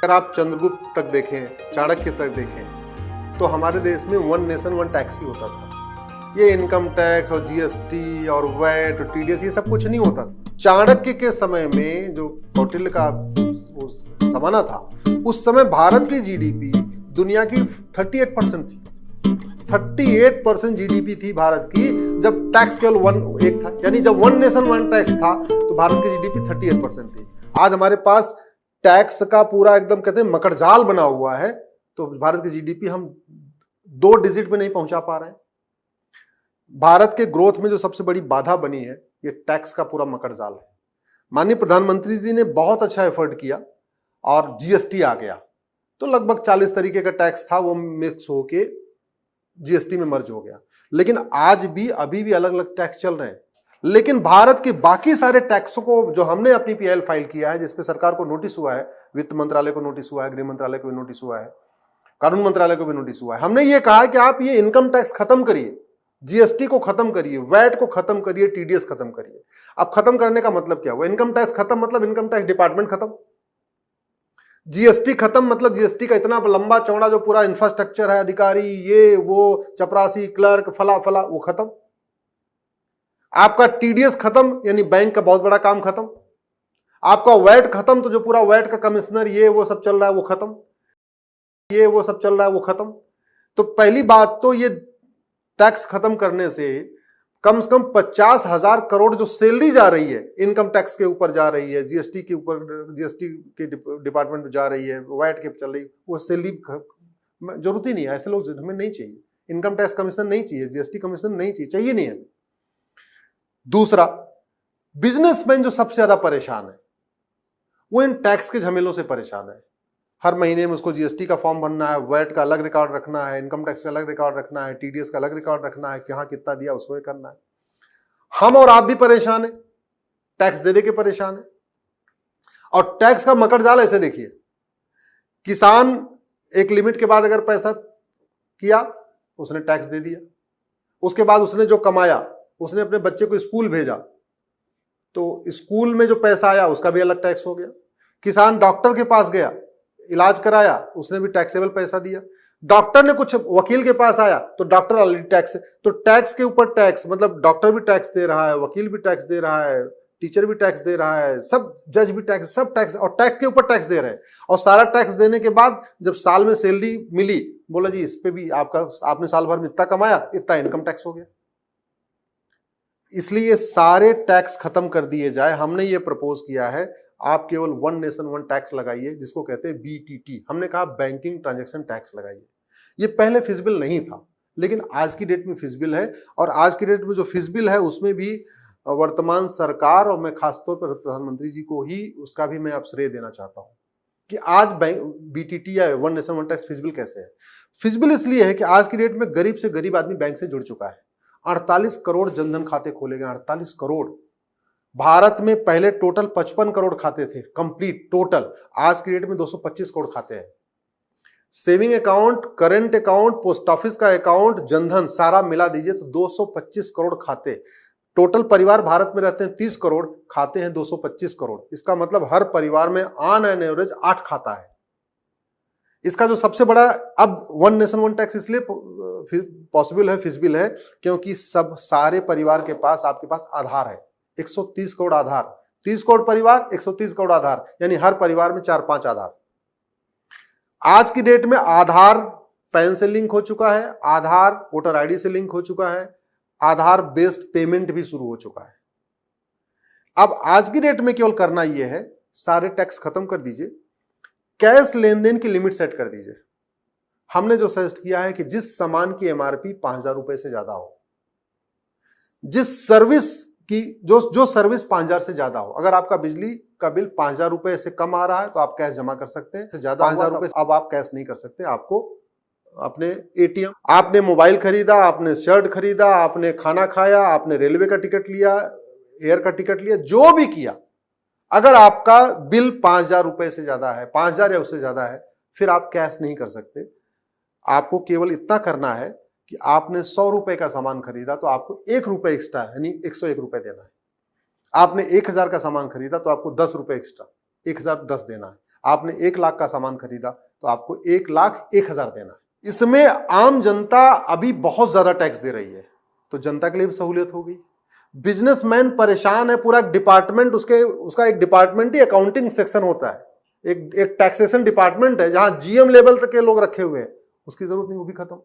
अगर आप चंद्रगुप्त तक देखें, चाणक्य तक देखें, तो हमारे देश में वन नेशन वन टैक्स ही होता था। ये इनकम टैक्स और जीएसटी और वैट और टीडीएस ये सब कुछ नहीं होता। चाणक्य के समय में जो कौटिल्य का जमाना था, उस समय भारत की जीडीपी दुनिया की 38% थी। 38% जीडीपी थी भारत की, जब टैक्स केवल एक था। यानी जब वन नेशन वन टैक्स था तो भारत की जीडीपी 38% थी। आज हमारे पास टैक्स का पूरा एकदम कहते हैं मकड़जाल बना हुआ है, तो भारत की जीडीपी हम 2 डिजिट में नहीं पहुंचा पा रहे हैं। भारत के ग्रोथ में जो सबसे बड़ी बाधा बनी है, ये टैक्स का पूरा मकड़जाल है। माननीय प्रधानमंत्री जी ने बहुत अच्छा एफर्ट किया और जीएसटी आ गया, तो लगभग 40 तरीके का टैक्स था, वो मिक्स होके जीएसटी में मर्ज हो गया। लेकिन आज भी अभी भी अलग अलग टैक्स चल रहे हैं। लेकिन भारत के बाकी सारे टैक्सों को जो हमने अपनी पीएल फाइल किया है, जिसपे सरकार को नोटिस हुआ है, वित्त मंत्रालय को नोटिस हुआ है, गृह मंत्रालय को भी नोटिस हुआ है, कानून मंत्रालय को भी नोटिस हुआ है, हमने ये कहा कि आप ये इनकम टैक्स खत्म करिए, जीएसटी को खत्म करिए, वैट को खत्म करिए, टीडीएस खत्म करिए। अब खत्म करने का मतलब क्या हुआ? इनकम टैक्स खत्म मतलब इनकम टैक्स डिपार्टमेंट खत्म, जीएसटी खत्म मतलब जीएसटी का इतना लंबा चौड़ा जो पूरा इंफ्रास्ट्रक्चर है, अधिकारी ये वो चपरासी क्लर्क फला फला, वो खत्म। आपका टीडीएस खत्म यानी बैंक का बहुत बड़ा काम खत्म। आपका वैट खत्म तो जो पूरा वैट का कमिश्नर ये वो सब चल रहा है वो खत्म, ये वो सब चल रहा है वो खत्म। तो पहली बात तो ये टैक्स खत्म करने से कम 50,000 करोड़ जो सैलरी जा रही है, इनकम टैक्स के ऊपर जा रही है, जीएसटी के ऊपर, जीएसटी के डिपार्टमेंट में जा रही है, वैट के चल रही, वो सैलरी जरूरत ही नहीं है। ऐसे लोग हमें नहीं चाहिए, इनकम टैक्स कमीशन नहीं चाहिए, जीएसटी कमीशन नहीं चाहिए नहीं हमें। दूसरा, बिजनेसमैन जो सबसे ज्यादा परेशान है वो इन टैक्स के झमेलों से परेशान है। हर महीने में उसको जीएसटी का फॉर्म भरना है, वैट का अलग रिकॉर्ड रखना है, इनकम टैक्स का अलग रिकॉर्ड रखना है, टीडीएस का अलग रिकॉर्ड रखना है, कहां कितना दिया उसको ये करना है। हम और आप भी परेशान है, टैक्स दे के परेशान है। और टैक्स का मकड़जाल ऐसे देखिए, किसान एक लिमिट के बाद अगर पैसा किया, उसने टैक्स दे दिया, उसके बाद उसने जो कमाया, उसने अपने बच्चे को स्कूल भेजा, तो स्कूल में जो पैसा आया उसका भी अलग टैक्स हो गया। किसान डॉक्टर के पास गया, इलाज कराया, उसने भी टैक्सेबल पैसा दिया। डॉक्टर ने कुछ वकील के पास आया तो डॉक्टर ऑलरेडी टैक्स, तो टैक्स के ऊपर टैक्स, मतलब डॉक्टर भी टैक्स दे रहा है, वकील भी टैक्स दे रहा है, टीचर भी टैक्स दे रहा है, सब जज भी टैक्स, सब टैक्स, और टैक्स के ऊपर टैक्स दे रहे हैं। और सारा टैक्स देने के बाद जब साल में सैलरी मिली, बोला जी इस पे भी आपने साल भर में इतना कमाया, इतना इनकम टैक्स हो गया। इसलिए सारे टैक्स खत्म कर दिए जाए। हमने ये प्रपोज किया है, आप केवल वन नेशन वन टैक्स लगाइए, जिसको कहते हैं बीटीटी। हमने कहा बैंकिंग ट्रांजैक्शन टैक्स लगाइए। ये पहले फिजिबल नहीं था, लेकिन आज की डेट में फिजिबल है। और आज की डेट में जो फिजिबल है उसमें भी वर्तमान सरकार और मैं खासतौर पर प्रधानमंत्री जी को ही उसका भी मैं अब श्रेय देना चाहता हूं कि आज बीटीटी या one nation one tax feasible कैसे है। फिजिबल इसलिए है कि आज की डेट में गरीब से गरीब आदमी बैंक से जुड़ चुका है। 48 करोड़ जनधन खाते खोले गए, 48 करोड़। भारत में पहले टोटल 55 करोड़ खाते थे कंप्लीट टोटल, आज की डेट में 225 करोड़ खाते हैं। Saving account, current account, post office का अकाउंट, जनधन सारा मिला दीजिए तो 225 करोड़ खाते। टोटल परिवार भारत में रहते हैं 30 करोड़, खाते हैं 225 करोड़। इसका मतलब हर परिवार में ऑन एन एवरेज 8 खाता है। इसका जो सबसे बड़ा अब वन नेशन वन टैक्स इसलिए पॉसिबल है, फिजिबल है, क्योंकि सब सारे परिवार के पास, आपके पास आधार है। 130 करोड़ आधार, 30 करोड़ परिवार, 130 करोड़ आधार, यानी हर परिवार में 4-5 आधार। आज की डेट में आधार पैन से लिंक हो चुका है, आधार वोटर आईडी से लिंक हो चुका है, आधार बेस्ड पेमेंट भी शुरू हो चुका है। अब आज की डेट में केवल करना यह है, सारे टैक्स खत्म कर दीजिए, कैश लेन देन की लिमिट सेट कर दीजिए। हमने जो सजेस्ट किया है कि जिस सामान की एमआरपी 5,000 रुपए से ज्यादा हो, जिस सर्विस की जो सर्विस 5,000 से ज्यादा हो, अगर आपका बिजली का बिल 5,000 रुपए से कम आ रहा है तो आप कैश जमा कर सकते हैं। ज्यादा 5,000 रुपए अब आप कैश नहीं कर सकते, आपको अपने एटीएम, आपने मोबाइल खरीदा, आपने शर्ट खरीदा, आपने खाना खाया, आपने रेलवे का टिकट लिया, एयर का टिकट लिया, जो भी किया, अगर आपका बिल 5,000 रुपए से ज्यादा है, 5,000 या उससे ज्यादा है, फिर आप कैश नहीं कर सकते। आपको केवल इतना करना है कि आपने 100 रुपए का सामान खरीदा तो आपको 1 रुपए एक्स्ट्रा यानी 101 रुपए देना है। आपने 1,000 का सामान खरीदा तो आपको 10 रुपए एक्स्ट्रा 1,010 देना है। आपने 1 लाख का सामान खरीदा तो आपको 1,01,000 देना है। इसमें आम जनता अभी बहुत ज्यादा टैक्स दे रही है, तो जनता के लिए भी सहूलियत हो गई। बिजनेसमैन परेशान है, पूरा डिपार्टमेंट उसका एक डिपार्टमेंट ही अकाउंटिंग सेक्शन होता है, एक टैक्सेशन डिपार्टमेंट है जहां जीएम लेवल तक के लोग रखे हुए हैं, उसकी जरूरत नहीं, वो भी खत्म।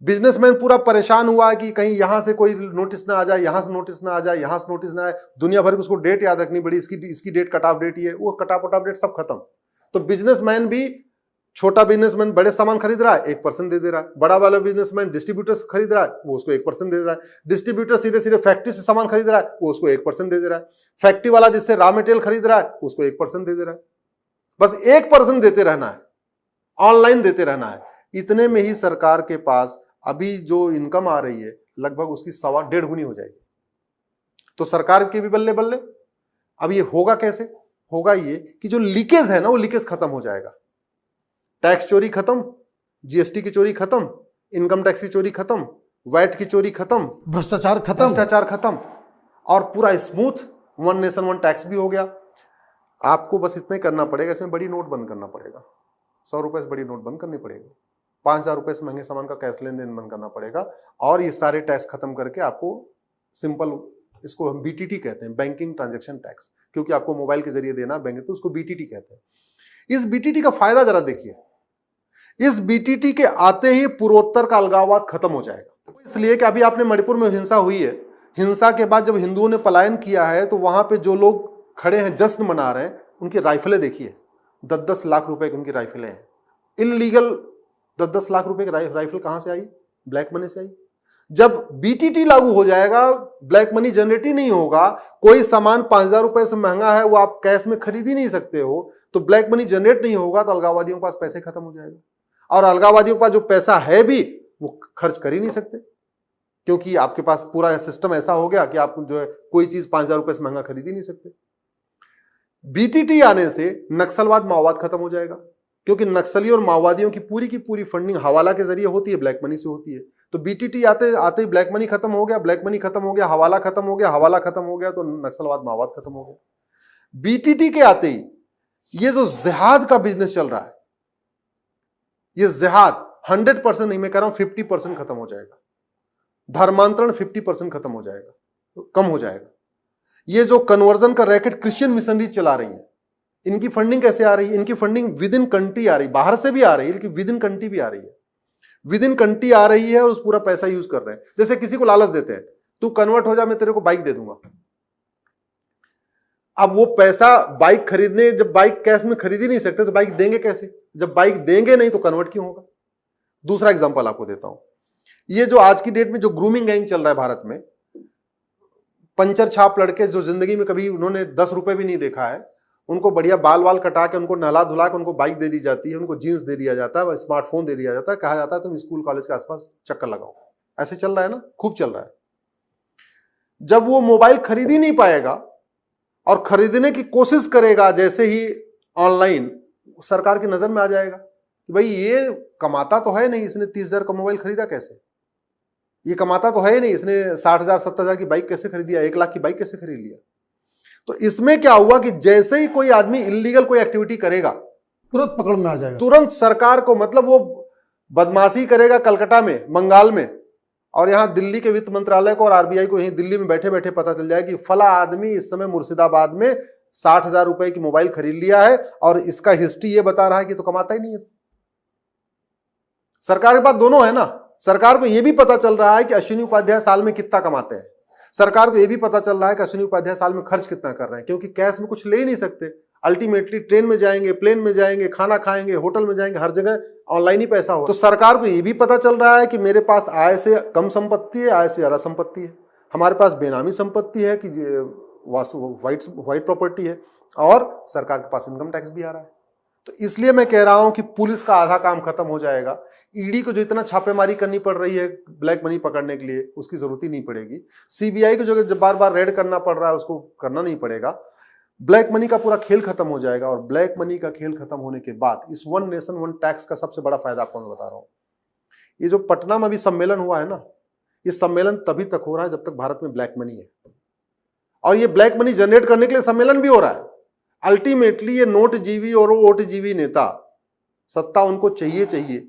बिजनेसमैन पूरा परेशान हुआ कि कहीं यहां से कोई नोटिस ना आ जाए, यहां से नोटिस ना आ जाए, यहां से नोटिस ना आए, दुनिया भर की उसको डेट याद रखनी पड़ी, इसकी डेट कट ऑफ डेट ये, वो कट ऑफ डेट सब खत्म। तो बिजनेसमैन भी, छोटा बिजनेसमैन बड़े सामान खरीद रहा है 1% दे रहा है, बड़ा वाला बिजनेसमैन डिस्ट्रीब्यूटर खरीद रहा है वो उसको 1% दे रहा है, डिस्ट्रीब्यूटर सीधे सीधे फैक्ट्री से सामान खरीद रहा है वो उसको 1% दे रहा है, फैक्ट्री वाला जिससे रॉ मटेरियल खरीद रहा है उसको 1% दे रहा है। बस 1% देते रहना है, ऑनलाइन देते रहना है। इतने में ही सरकार के पास अभी जो इनकम आ रही है लगभग उसकी 1.5 गुनी हो जाएगी। तो सरकार के भी बल्ले बल्ले। अब ये होगा कैसे? होगा ये कि जो लीकेज है ना, वो लीकेज खत्म हो जाएगा। टैक्स चोरी खत्म, जीएसटी की चोरी खत्म, इनकम टैक्स की चोरी खत्म, वैट की चोरी खत्म, भ्रष्टाचार खत्म, और पूरा smooth one nation one tax भी हो गया। आपको बस इतना ही करना पड़ेगा, इसमें बड़ी नोट बंद करना पड़ेगा, 100 रुपए से बड़ी नोट बंद करनी पड़ेगी, 5,000 रुपए से महंगे सामान का कैश लेन देन बंद करना पड़ेगा, और ये सारे टैक्स खत्म करके आपको सिंपल, इसको हम बीटीटी कहते हैं, बैंकिंग ट्रांजैक्शन टैक्स, क्योंकि आपको मोबाइल के जरिए देना बैंक, तो उसको बीटीटी कहते हैं। इस बीटीटी का फायदा जरा देखिए, इस बीटीटी के आते ही पूर्वोत्तर का अलगाववाद खत्म हो जाएगा। इसलिए कि अभी आपने मणिपुर में हिंसा हुई है, हिंसा के बाद जब हिंदुओं ने पलायन किया है तो वहां पे जो लोग खड़े हैं जश्न मना रहे हैं, उनकी राइफलें देखिए, 10-10 लाख रुपए की उनकी राइफलें हैं। इलीगल 10-10 लाख रुपए की राइफल कहां से आई? ब्लैक मनी से आई। जब बीटीटी लागू हो जाएगा, ब्लैक मनी जनरेट ही नहीं होगा, कोई सामान 5,000 रुपए से महंगा है वो आप कैश में खरीद ही नहीं सकते हो, तो ब्लैक मनी जनरेट नहीं होगा, तो अलगाववादियों के पास पैसे खत्म हो जाएगा। और अलगाववादियों के पास जो पैसा है भी वो खर्च कर ही नहीं सकते, क्योंकि आपके पास पूरा सिस्टम ऐसा हो गया कि आप जो है कोई चीज 5,000 रुपए से महंगा खरीद ही नहीं सकते। बीटीटी आने से नक्सलवाद माओवाद खत्म हो जाएगा, क्योंकि नक्सली और माओवादियों की पूरी फंडिंग हवाला के जरिए होती है, ब्लैक मनी से होती है। तो बीटीटी आते आते ही ब्लैक मनी खत्म हो गया, ब्लैक मनी खत्म हो गया, हवाला खत्म हो गया, हवाला खत्म हो गया, तो नक्सलवाद माओवाद खत्म हो गया। बीटीटी के आते ही ये जो जिहाद का बिजनेस चल रहा है, ये जिहाद 100% नहीं, मैं कह रहा हूं 50% खत्म हो जाएगा। धर्मांतरण 50% खत्म हो जाएगा, कम हो जाएगा। ये जो कन्वर्जन का रैकेट क्रिश्चियन मिशनरी चला रही है, इनकी फंडिंग कैसे आ रही है? इनकी फंडिंग विद इन कंट्री आ रही है, बाहर से भी आ रही है लेकिन विद इन कंट्री भी आ रही है। विद इन कंट्री आ रही है और उस पूरा पैसा यूज कर रहे हैं। जैसे किसी को लालच देते हैं, तू कन्वर्ट हो जा, मैं तेरे को बाइक दे दूंगा। अब वो पैसा बाइक खरीदने, जब बाइक कैश में खरीद ही नहीं सकते तो बाइक देंगे कैसे? जब बाइक देंगे नहीं तो कन्वर्ट क्यों होगा? दूसरा एग्जांपल आपको देता हूं। ये जो आज की डेट में जो ग्रूमिंग गैंग चल रहा है भारत में, पंचर छाप लड़के जो जिंदगी में कभी उन्होंने 10 रुपए भी नहीं देखा है, उनको बढ़िया बाल वाल कटा के, उनको नहला धुला के उनको बाइक दे दी जाती है, उनको जीन्स दे दिया जाता है, स्मार्टफोन दे दिया जाता है, कहा जाता है तुम स्कूल कॉलेज के आसपास चक्कर लगाओ। ऐसे चल रहा है ना, खूब चल रहा है। जब वो मोबाइल खरीद ही नहीं पाएगा और खरीदने की कोशिश करेगा जैसे ही ऑनलाइन, सरकार की नजर में आ जाएगा कि भाई ये कमाता तो है नहीं, इसने 30,000 का मोबाइल खरीदा कैसे? ये कमाता तो है नहीं, इसने 60,000 70,000 की बाइक कैसे खरीद लिया, 1 लाख की बाइक कैसे खरीद लिया? तो इसमें क्या हुआ कि जैसे ही कोई आदमी इलीगल कोई एक्टिविटी करेगा, तुरंत पकड़ में आ जाएगा, तुरंत सरकार को, मतलब वो बदमाशी करेगा कलकत्ता में, बंगाल में, और यहां दिल्ली के वित्त मंत्रालय को और आरबीआई को यहीं दिल्ली में बैठे बैठे पता चल जाए कि फला आदमी इस समय मुर्शिदाबाद में 60,000 रुपए की मोबाइल खरीद लिया है और इसका हिस्ट्री ये बता रहा है कि तो कमाता ही नहीं है। सरकार के पास दोनों है ना, सरकार को यह भी पता चल रहा है कि अश्विनी उपाध्याय साल में कितना कमाते हैं, सरकार को यह भी पता चल रहा है कि अश्विनी उपाध्याय साल में खर्च कितना कर रहे हैं, क्योंकि कैश में कुछ ले ही नहीं सकते। अल्टीमेटली ट्रेन में जाएंगे, प्लेन में जाएंगे, खाना खाएंगे, होटल में जाएंगे, हर जगह ऑनलाइन ही पैसा हो। तो सरकार को यह भी पता चल रहा है कि मेरे पास आय से कम संपत्ति है, आय से ज्यादा संपत्ति है, हमारे पास बेनामी संपत्ति है कि व्हाइट प्रॉपर्टी है, और सरकार के पास इनकम टैक्स भी आ रहा है। तो इसलिए मैं कह रहा हूं कि पुलिस का आधा काम खत्म हो जाएगा। ईडी को जो इतना छापेमारी करनी पड़ रही है ब्लैक मनी पकड़ने के लिए, उसकी जरूरत ही नहीं पड़ेगी। सीबीआई को जो बार बार रेड करना पड़ रहा है, उसको करना नहीं पड़ेगा। ब्लैक मनी का पूरा खेल खत्म हो जाएगा, और ब्लैक मनी का खेल खत्म होने के बाद इस वन नेशन वन टैक्स का सबसे बड़ा फायदा आपको मैं बता रहा हूं। ये जो पटना में अभी सम्मेलन हुआ है ना, ये सम्मेलन तभी तक हो रहा है जब तक भारत में ब्लैक मनी है, और ये ब्लैक मनी जनरेट करने के लिए सम्मेलन भी हो रहा है। अल्टीमेटली ये नोटजीवी और ओटजीवी नेता, सत्ता उनको चाहिए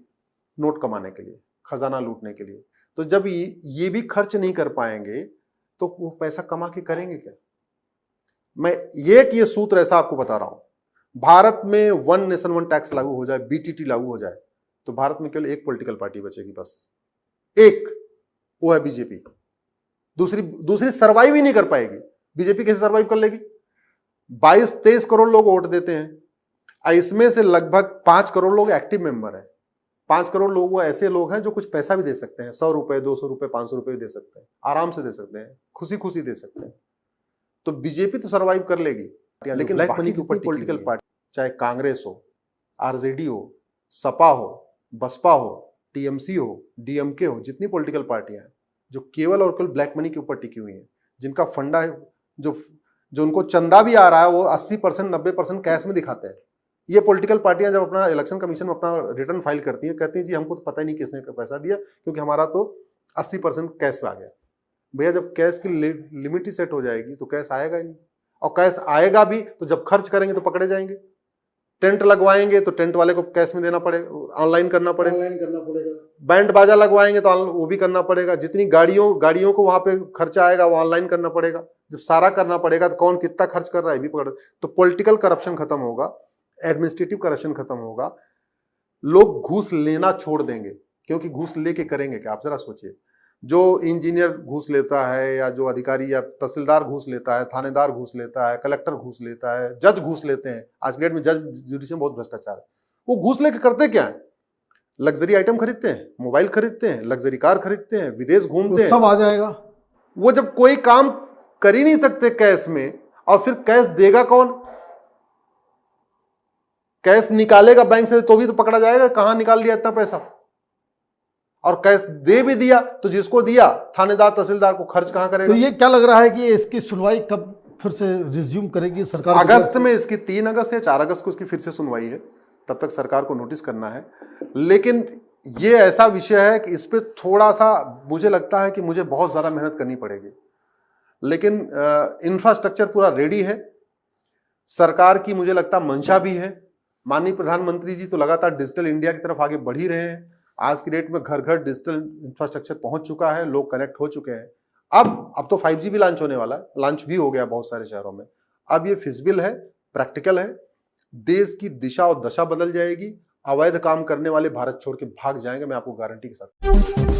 नोट कमाने के लिए, खजाना लूटने के लिए। तो जब ये भी खर्च नहीं कर पाएंगे तो वो पैसा कमा के करेंगे क्या? मैं ये सूत्र ऐसा आपको बता रहा हूं, भारत में वन नेशन वन टैक्स लागू हो जाए, बीटीटी लागू हो जाए, तो भारत में केवल एक पॉलिटिकल पार्टी बचेगी, बस एक, वो है बीजेपी। दूसरी सर्वाइव ही नहीं कर पाएगी। बीजेपी कैसे सर्वाइव कर लेगी? 22-23 करोड़ लोग वोट देते हैं, इसमें से लगभग 5 करोड़ लोग एक्टिव मेंबर हैं। 5 करोड़ लोग वो ऐसे लोग हैं जो कुछ पैसा भी दे सकते हैं, 100 रुपए, 200 रुपए, 500 रुपए भी दे सकते हैं, आराम से दे सकते हैं, खुशी दे सकते हैं। तो बीजेपी तो सर्वाइव कर लेगी, लेकिन बाकी की पॉलिटिकल पार्टी, चाहे कांग्रेस हो, आरजेडी हो, सपा हो, बसपा हो, टीएमसी हो, डीएमके हो, जितनी पॉलिटिकल पार्टियां हैं जो केवल और केवल ब्लैक मनी के ऊपर टिकी हुई हैं, जिनका फंडा है, जो उनको चंदा भी आ रहा है वो 80% 90% कैश में दिखाते हैं। ये पॉलिटिकल पार्टियां जब अपना इलेक्शन कमीशन में अपना रिटर्न फाइल करती हैं, कहती हैं जी हमको तो पता ही नहीं किसने पैसा दिया, क्योंकि हमारा तो 80% कैश में आ गया। भैया जब कैश की लिमिट ही सेट हो जाएगी तो कैश आएगा ही नहीं, और कैश आएगा भी तो जब खर्च करेंगे तो पकड़े जाएंगे। टेंट लगवाएंगे तो टेंट वाले को कैश में देना पड़ेगा, ऑनलाइन करना पड़ेगा। बैंड बाजा लगवाएंगे तो वो भी करना पड़ेगा। जितनी गाड़ियों को वहां पे खर्चा आएगा वो ऑनलाइन करना पड़ेगा। जब सारा करना पड़ेगा तो कौन कितना खर्च कर रहा है भी पकड़। तो पॉलिटिकल करप्शन खत्म होगा, एडमिनिस्ट्रेटिव करप्शन खत्म होगा, लोग घूस लेना छोड़ देंगे। क्योंकि घूस लेके करेंगे क्या? आप जरा सोचिए, जो इंजीनियर घूस लेता है, या जो अधिकारी या तहसीलदार घूस लेता है, थानेदार घूस लेता है, कलेक्टर घूस लेता है, जज घूस लेते हैं। आज के डेट में जज जुडिशरी में बहुत भ्रष्टाचार है। वो घूस लेके करते क्या है? लग्जरी आइटम खरीदते हैं, मोबाइल खरीदते हैं, लग्जरी कार खरीदते हैं, विदेश घूमते हैं, सब आ जाएगा। वो जब कोई काम कर ही नहीं सकते कैश में, और फिर कैश देगा कौन? कैश निकालेगा बैंक से तो भी तो पकड़ा जाएगा, कहां निकाल लिया इतना पैसा। और कैश दे भी दिया तो जिसको दिया थानेदार तहसीलदार को खर्च कहां करेगा? तो ये क्या लग रहा है कि इसकी सुनवाई कब फिर से रिज्यूम करेगी सरकार? अगस्त में इसकी 3 अगस्त या 4 अगस्त को इसकी फिर से सुनवाई है, तब तक सरकार को नोटिस करना है। लेकिन ये ऐसा विषय है कि इस पे थोड़ा सा मुझे लगता है कि मुझे बहुत ज्यादा मेहनत करनी पड़ेगी। लेकिन इंफ्रास्ट्रक्चर पूरा रेडी है, सरकार की मुझे लगता मंशा भी है। माननीय प्रधानमंत्री जी तो लगातार डिजिटल इंडिया की तरफ आगे बढ़ ही रहे हैं। आज की डेट में घर घर डिजिटल इंफ्रास्ट्रक्चर पहुंच चुका है, लोग कनेक्ट हो चुके हैं। अब तो 5G भी लॉन्च होने वाला है, लॉन्च भी हो गया बहुत सारे शहरों में। अब ये फिजिबल है, प्रैक्टिकल है, देश की दिशा और दशा बदल जाएगी। अवैध काम करने वाले भारत छोड़ के भाग जाएंगे, मैं आपको गारंटी के साथ।